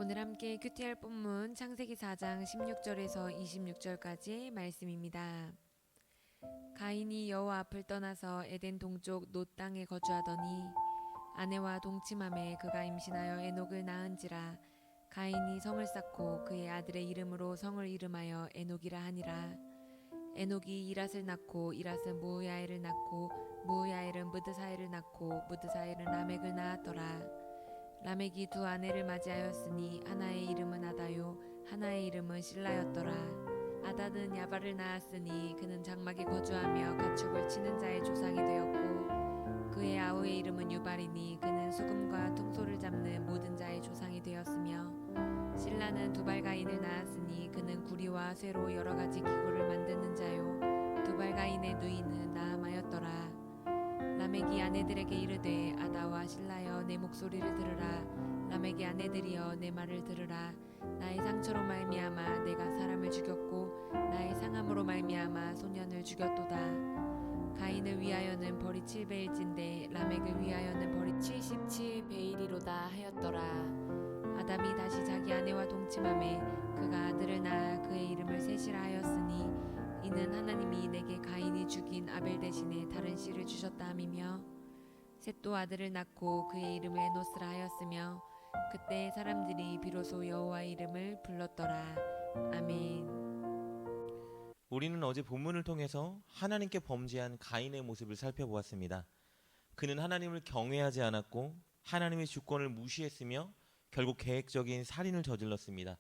오늘 함께 큐티할 본문 창세기 4장 16절에서 26절까지의 말씀입니다. 가인이 여호와 앞을 떠나서 에덴 동쪽 놋 땅에 거주하더니 아내와 동침함에 그가 임신하여 에녹을 낳은지라. 가인이 성을 쌓고 그의 아들의 이름으로 성을 이름하여 에녹이라 하니라. 에녹이 이랏을 낳고 이랏은 무우야엘을 낳고 무우야엘은 무드사엘을 낳고 무드사엘은 라멕을 낳았더라. 라멕이 두 아내를 맞이하였으니 하나의 이름은 아다요 하나의 이름은 실라였더라. 아다는 야발을 낳았으니 그는 장막에 거주하며 가축을 치는 자의 조상이 되었고, 그의 아우의 이름은 유발이니 그는 수금과 퉁소를 잡는 모든 자의 조상이 되었으며, 실라는 두발가인을 낳았으니 그는 구리와 쇠로 여러 가지 기구를 만드는 자요 두발가인의 누이는 나아마였더라. 라멕이 아내들에게 이르되 아다와 실라여 내 목소리를 들으라. 라멕의 아내들이여 내 말을 들으라. 나의 상처로 말미암아 내가 사람을 죽였고 나의 상함으로 말미암아 소년을 죽였도다. 가인을 위하여는 벌이 7배일진데 라멕을 위하여는 벌이 77배이리로다 하였더라. 아담이 다시 자기 아내와 동침함에 그가 아들을 낳아 그의 이름을 셋이라 하였으니 이는 하나님이 내게 가인이 죽인 아벨 대신에 다른 씨를 주셨다 함이며, 셋도 아들을 낳고 그의 이름을 에노스라 하였으며 그때 사람들이 비로소 여호와의 이름을 불렀더라. 아멘. 우리는 어제 본문을 통해서 하나님께 범죄한 가인의 모습을 살펴보았습니다. 그는 하나님을 경외하지 않았고 하나님의 주권을 무시했으며 결국 계획적인 살인을 저질렀습니다.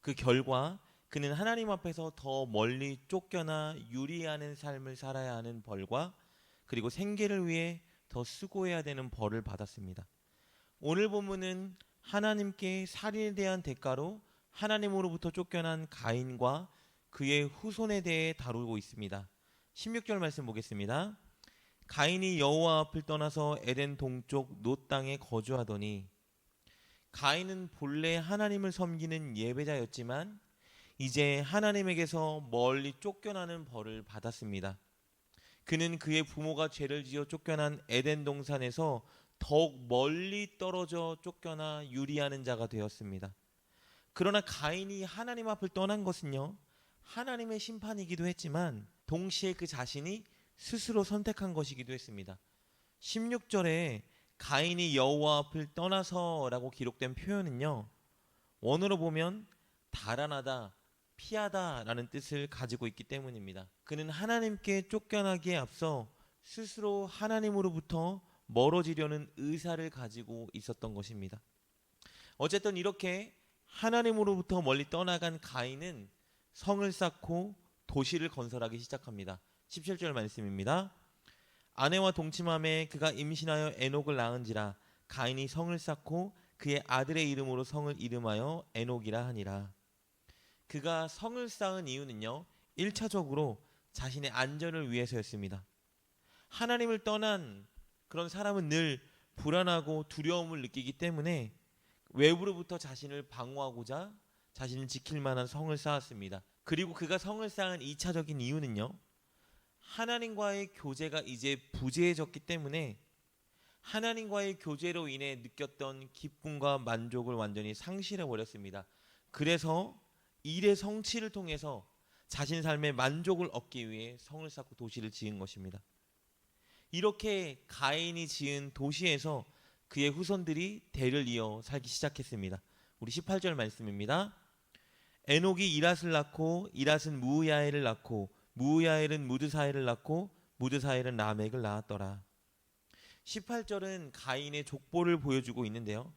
그 결과 그는 하나님 앞에서 더 멀리 쫓겨나 유리하는 삶을 살아야 하는 벌과 그리고 생계를 위해 더 수고해야 되는 벌을 받았습니다. 오늘 본문은 하나님께 살인에 대한 대가로 하나님으로부터 쫓겨난 가인과 그의 후손에 대해 다루고 있습니다. 16절 말씀 보겠습니다. 가인이 여호와 앞을 떠나서 에덴 동쪽 놋 땅에 거주하더니, 가인은 본래 하나님을 섬기는 예배자였지만 이제 하나님에게서 멀리 쫓겨나는 벌을 받았습니다. 그는 그의 부모가 죄를 지어 쫓겨난 에덴 동산에서 더욱 멀리 떨어져 쫓겨나 유리하는 자가 되었습니다. 그러나 가인이 하나님 앞을 떠난 것은요, 하나님의 심판이기도 했지만 동시에 그 자신이 스스로 선택한 것이기도 했습니다. 16절에 가인이 여호와 앞을 떠나서 라고 기록된 표현은요, 원어로 보면 달아나다, 피하다 라는 뜻을 가지고 있기 때문입니다. 그는 하나님께 쫓겨나기에 앞서 스스로 하나님으로부터 멀어지려는 의사를 가지고 있었던 것입니다. 어쨌든 이렇게 하나님으로부터 멀리 떠나간 가인은 성을 쌓고 도시를 건설하기 시작합니다. 17절 말씀입니다. 아내와 동침함에 그가 임신하여 에녹을 낳은지라. 가인이 성을 쌓고 그의 아들의 이름으로 성을 이름하여 에녹이라 하니라. 그가 성을 쌓은 이유는요, 1차적으로 자신의 안전을 위해서였습니다. 하나님을 떠난 그런 사람은 늘 불안하고 두려움을 느끼기 때문에 외부로부터 자신을 방어하고자 자신을 지킬 만한 성을 쌓았습니다. 그리고 그가 성을 쌓은 2차적인 이유는요, 하나님과의 교제가 이제 부재해졌기 때문에 하나님과의 교제로 인해 느꼈던 기쁨과 만족을 완전히 상실해 버렸습니다. 그래서 일의 성취를 통해서 자신 삶의 만족을 얻기 위해 성을 쌓고 도시를 지은 것입니다. 이렇게 가인이 지은 도시에서 그의 후손들이 대를 이어 살기 시작했습니다. 우리 18절 말씀입니다. 에녹이 이랏을 낳고 이랏은 무우야엘을 낳고 무우야엘은 무드사엘을 낳고 무드사엘은 라멕을 낳았더라. 18절은 가인의 족보를 보여주고 있는데요,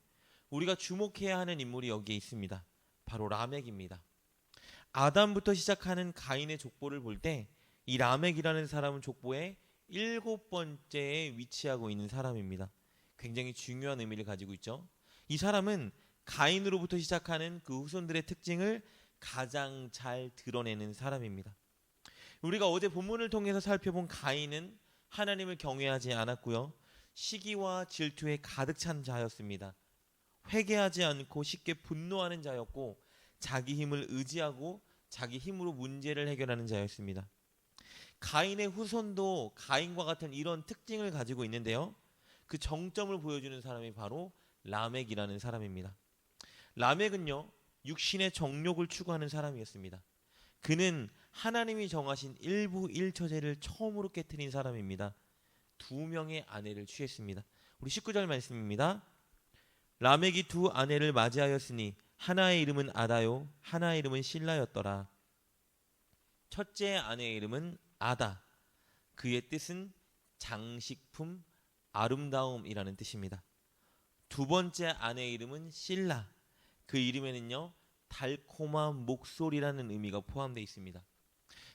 우리가 주목해야 하는 인물이 여기에 있습니다. 바로 라멕입니다. 아담부터 시작하는 가인의 족보를 볼 때 이 라멕이라는 사람은 족보의 7번째에 위치하고 있는 사람입니다. 굉장히 중요한 의미를 가지고 있죠. 이 사람은 가인으로부터 시작하는 그 후손들의 특징을 가장 잘 드러내는 사람입니다. 우리가 어제 본문을 통해서 살펴본 가인은 하나님을 경외하지 않았고요, 시기와 질투에 가득 찬 자였습니다. 회개하지 않고 쉽게 분노하는 자였고 자기 힘을 의지하고 자기 힘으로 문제를 해결하는 자였습니다. 가인의 후손도 가인과 같은 이런 특징을 가지고 있는데요, 그 정점을 보여주는 사람이 바로 라멕이라는 사람입니다. 라멕은요, 육신의 정욕을 추구하는 사람이었습니다. 그는 하나님이 정하신 일부 일처제를 처음으로 깨트린 사람입니다. 2명의 아내를 취했습니다. 우리 19절 말씀입니다. 라멕이 2 아내를 맞이하였으니 하나의 이름은 아다요 하나의 이름은 실라였더라. 첫째 아내의 이름은 아다. 그의 뜻은 장식품, 아름다움이라는 뜻입니다. 2번째 아내의 이름은 실라. 그 이름에는요, 달콤한 목소리라는 의미가 포함되어 있습니다.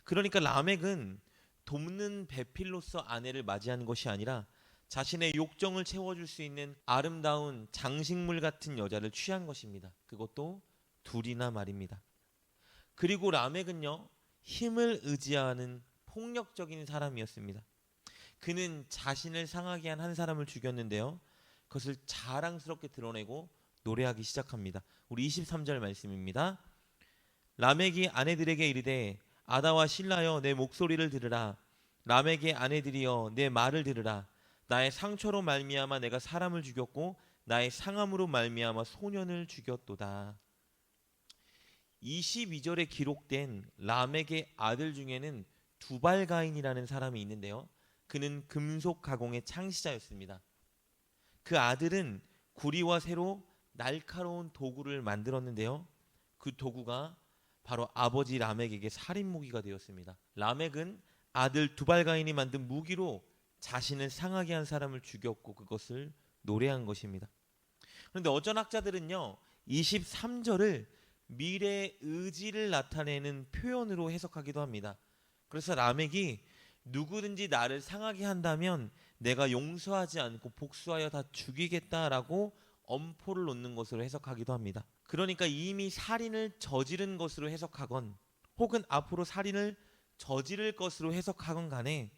그러니까 라멕은 돕는 배필로서 아내를 맞이하는 것이 아니라 자신의 욕정을 채워줄 수 있는 아름다운 장식물 같은 여자를 취한 것입니다. 그것도 둘이나 말입니다. 그리고 라멕은요, 힘을 의지하는 폭력적인 사람이었습니다. 그는 자신을 상하게 한 사람을 죽였는데요, 그것을 자랑스럽게 드러내고 노래하기 시작합니다. 우리 23절 말씀입니다. 라멕이 아내들에게 이르되 아다와 실라여 내 목소리를 들으라. 라멕의 아내들이여 내 말을 들으라. 나의 상처로 말미암아 내가 사람을 죽였고 나의 상함으로 말미암아 소년을 죽였도다. 22절에 기록된 라멕의 아들 중에는 두발가인이라는 사람이 있는데요, 그는 금속 가공의 창시자였습니다. 그 아들은 구리와 쇠로 날카로운 도구를 만들었는데요, 그 도구가 바로 아버지 라멕에게 살인 무기가 되었습니다. 라멕은 아들 두발가인이 만든 무기로 자신을 상하게 한 사람을 죽였고 그것을 노래한 것입니다. 그런데 어떤 학자들은요, 23절을 미래의 의지를 나타내는 표현으로 해석하기도 합니다. 그래서 라멕이 누구든지 나를 상하게 한다면 내가 용서하지 않고 복수하여 다 죽이겠다라고 엄포를 놓는 것으로 해석하기도 합니다. 그러니까 이미 살인을 저지른 것으로 해석하건 혹은 앞으로 살인을 저지를 것으로 해석하건 간에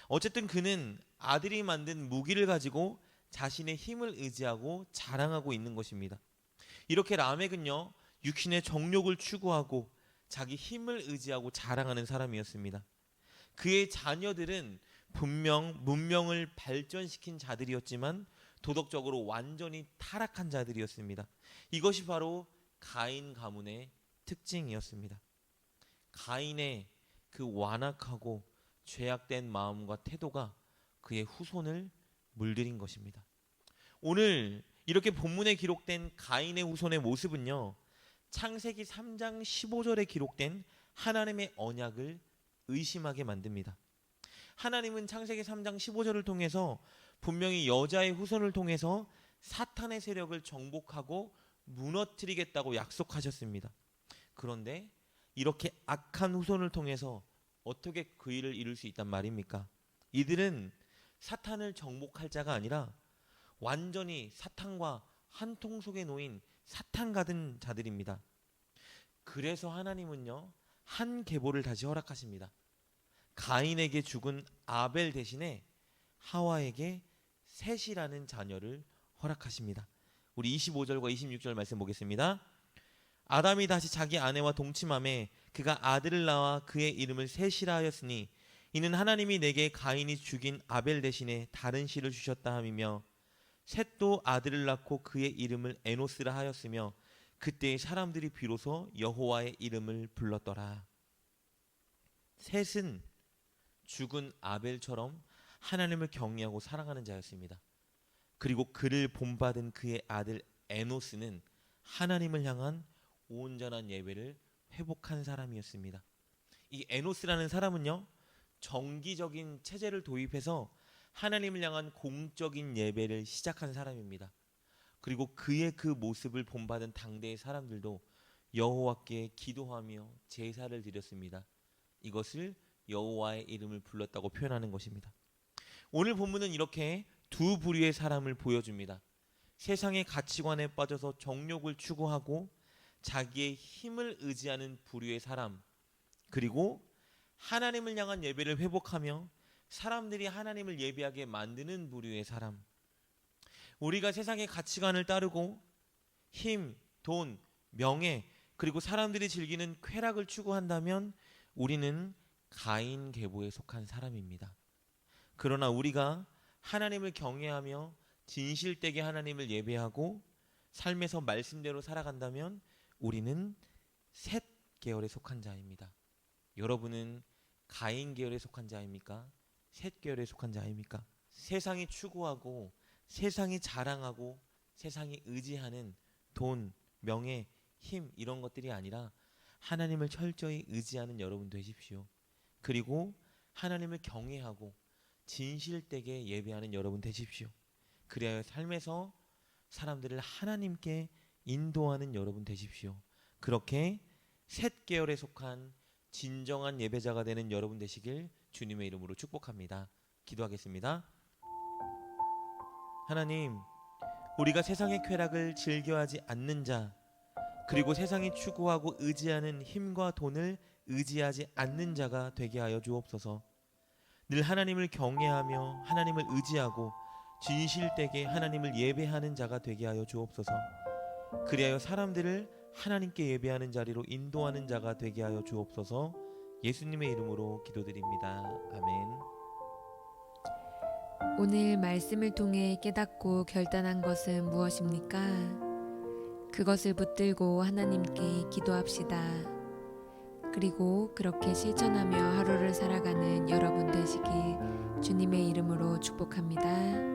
어쨌든 그는 아들이 만든 무기를 가지고 자신의 힘을 의지하고 자랑하고 있는 것입니다. 이렇게 라멕은요, 육신의 정욕을 추구하고 자기 힘을 의지하고 자랑하는 사람이었습니다. 그의 자녀들은 분명 문명을 발전시킨 자들이었지만 도덕적으로 완전히 타락한 자들이었습니다. 이것이 바로 가인 가문의 특징이었습니다. 가인의 그 완악하고 죄악된 마음과 태도가 그의 후손을 물들인 것입니다. 오늘 이렇게 본문에 기록된 가인의 후손의 모습은요, 창세기 3장 15절에 기록된 하나님의 언약을 의심하게 만듭니다. 하나님은 창세기 3장 15절을 통해서 분명히 여자의 후손을 통해서 사탄의 세력을 정복하고 무너뜨리겠다고 약속하셨습니다. 그런데 이렇게 악한 후손을 통해서 어떻게 그 일을 이룰 수 있단 말입니까? 이들은 사탄을 정복할 자가 아니라 완전히 사탄과 한 통 속에 놓인 사탄 가든 자들입니다. 그래서 하나님은요, 한 계보를 다시 허락하십니다. 가인에게 죽은 아벨 대신에 하와에게 셋이라는 자녀를 허락하십니다. 우리 25절과 26절 말씀 보겠습니다. 아담이 다시 자기 아내와 동침함에 그가 아들을 낳아 그의 이름을 셋이라 하였으니 이는 하나님이 내게 가인이 죽인 아벨 대신에 다른 씨를 주셨다 함이며 셋도 아들을 낳고 그의 이름을 에노스라 하였으며 그때의 사람들이 비로소 여호와의 이름을 불렀더라. 셋은 죽은 아벨처럼 하나님을 경외하고 사랑하는 자였습니다. 그리고 그를 본받은 그의 아들 에노스는 하나님을 향한 온전한 예배를 회복한 사람이었습니다. 이 에노스라는 사람은요, 정기적인 체제를 도입해서 하나님을 향한 공적인 예배를 시작한 사람입니다. 그리고 그의 그 모습을 본받은 당대의 사람들도 여호와께 기도하며 제사를 드렸습니다. 이것을 여호와의 이름을 불렀다고 표현하는 것입니다. 오늘 본문은 이렇게 두 부류의 사람을 보여줍니다. 세상의 가치관에 빠져서 정욕을 추구하고 자기의 힘을 의지하는 부류의 사람, 그리고 하나님을 향한 예배를 회복하며 사람들이 하나님을 예배하게 만드는 부류의 사람. 우리가 세상의 가치관을 따르고 힘, 돈, 명예, 그리고 사람들이 즐기는 쾌락을 추구한다면 우리는 가인 계보에 속한 사람입니다. 그러나 우리가 하나님을 경외하며 진실되게 하나님을 예배하고 삶에서 말씀대로 살아간다면 우리는 셋 계열에 속한 자입니다. 여러분은 가인 계열에 속한 자입니까? 셋 계열에 속한 자입니까? 세상이 추구하고 세상이 자랑하고 세상이 의지하는 돈, 명예, 힘 이런 것들이 아니라 하나님을 철저히 의지하는 여러분 되십시오. 그리고 하나님을 경외하고 진실되게 예배하는 여러분 되십시오. 그래야 삶에서 사람들을 하나님께 인도하는 여러분 되십시오. 그렇게 셋 계열에 속한 진정한 예배자가 되는 여러분 되시길 주님의 이름으로 축복합니다. 기도하겠습니다. 하나님, 우리가 세상의 쾌락을 즐겨하지 않는 자, 그리고 세상이 추구하고 의지하는 힘과 돈을 의지하지 않는 자가 되게 하여 주옵소서. 늘 하나님을 경외하며 하나님을 의지하고 진실되게 하나님을 예배하는 자가 되게 하여 주옵소서. 그리하여 사람들을 하나님께 예배하는 자리로 인도하는 자가 되게 하여 주옵소서. 예수님의 이름으로 기도드립니다. 아멘. 오늘 말씀을 통해 깨닫고 결단한 것은 무엇입니까? 그것을 붙들고 하나님께 기도합시다. 그리고 그렇게 실천하며 하루를 살아가는 여러분 되시길 주님의 이름으로 축복합니다.